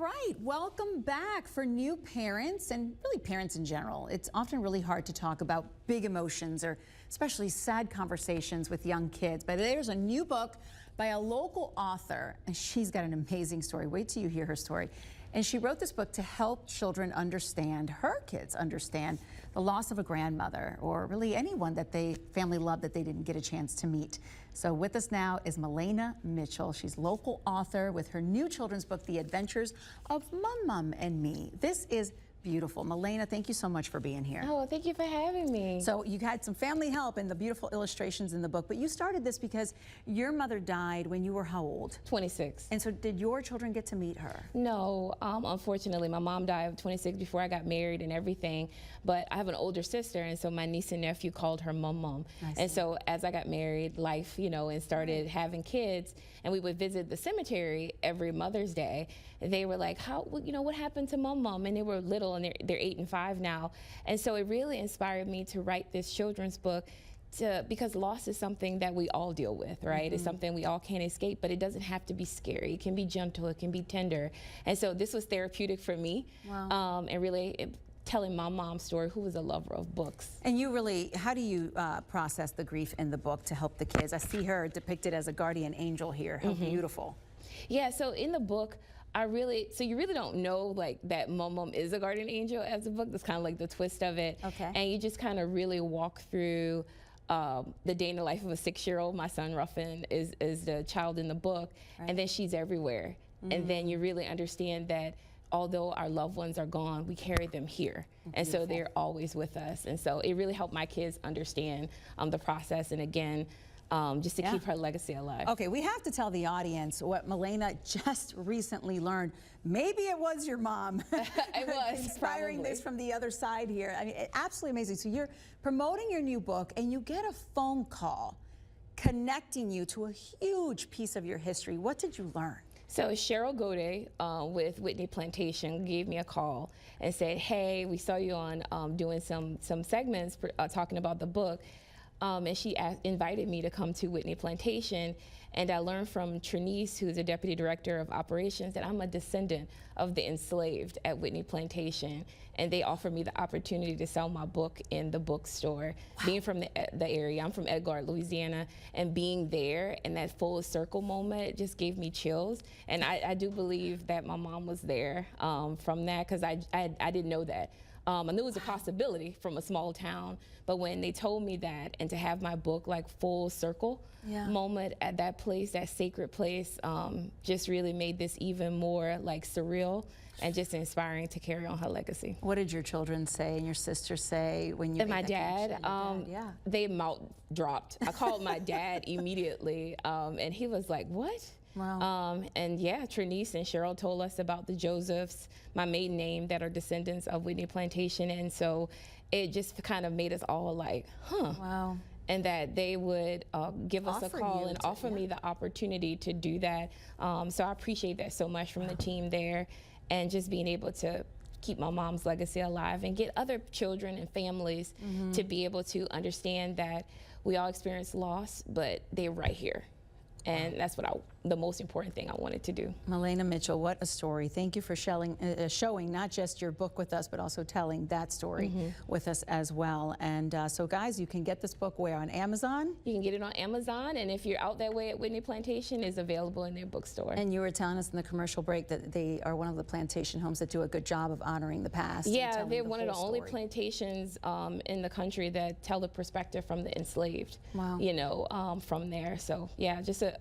right, welcome back. For new parents and really parents in general, it's often really hard to talk about big emotions or especially sad conversations with young kids. But there's a new book by a local author, and she's got an amazing story. Wait till you hear her story. And she wrote this book to help children understand, her kids understand, the loss of a grandmother or really anyone that family loved that they didn't get a chance to meet. So with us now is Malaina Mitchell. She's local author with her new children's book, The Adventures of Mum and Me. This is beautiful. Malaina, thank you so much for being here. Oh, thank you for having me. So you had some family help in the beautiful illustrations in the book, but you started this because your mother died when you were how old? 26. And so did your children get to meet her? No, unfortunately, my mom died at 26 before I got married and everything, but I have an older sister, and so my niece and nephew called her Mum. And so as I got married, life, and started having kids, and we would visit the cemetery every Mother's Day, they were like, what happened to Mum? And they were little, and they're 8 and 5 now. And so it really inspired me to write this children's book because loss is something that we all deal with, right? Mm-hmm. It's something we all can't escape, but it doesn't have to be scary. It can be gentle, it can be tender. And so this was therapeutic for me. Wow. And really telling my mom's story, who was a lover of books. And you really, how do you process the grief in the book to help the kids? I see her depicted as a guardian angel here. How beautiful. Yeah, so in the book, so you really don't know like that Mum is a guardian angel as a book. That's kind of like the twist of it. Okay. And you just kind of really walk through the day in the life of a 6-year-old. My son Ruffin is the child in the book, right. And then she's everywhere. And then you really understand that although our loved ones are gone, we carry them here. And so they're always with us. And so it really helped my kids understand the process, and again, just to keep her legacy alive. Okay, we have to tell the audience what Malaina just recently learned. Maybe it was your mom. It was. Inspiring this from the other side here. I mean, absolutely amazing. So you're promoting your new book and you get a phone call connecting you to a huge piece of your history. What did you learn? So Cheryl Gode with Whitney Plantation gave me a call and said, hey, we saw you on doing some segments talking about the book. And she invited me to come to Whitney Plantation, and I learned from Trinice, who's the Deputy Director of Operations, that I'm a descendant of the enslaved at Whitney Plantation, and they offered me the opportunity to sell my book in the bookstore. Wow. Being from the area, I'm from Edgewater, Louisiana, and being there in that full circle moment just gave me chills, and I do believe that my mom was there from that, because I didn't know that. I knew it was a possibility from a small town, but when they told me that, and to have my book like full circle moment at that place, that sacred place, just really made this even more like surreal and just inspiring to carry on her legacy. What did your children say and your sister say when you? And my dad, they mouth dropped. I called my dad immediately, and he was like, "What?" Wow. And yeah, Trinice and Cheryl told us about the Josephs, my maiden name, that are descendants of Whitney Plantation. And so it just kind of made us all like, huh. Wow. And that they would give us a call and offer me the opportunity to do that. So I appreciate that so much from the team there, and just being able to keep my mom's legacy alive and get other children and families to be able to understand that we all experience loss, but they're right here. And that's what the most important thing I wanted to do. Malaina Mitchell, what a story. Thank you for showing not just your book with us, but also telling that story with us as well. And so guys, you can get this book where? On Amazon? You can get it on Amazon, and if you're out that way at Whitney Plantation, it's available in their bookstore. And you were telling us in the commercial break that they are one of the plantation homes that do a good job of honoring the past. Yeah, they're one of the only plantations in the country that tell the perspective from the enslaved, from there. So yeah, just a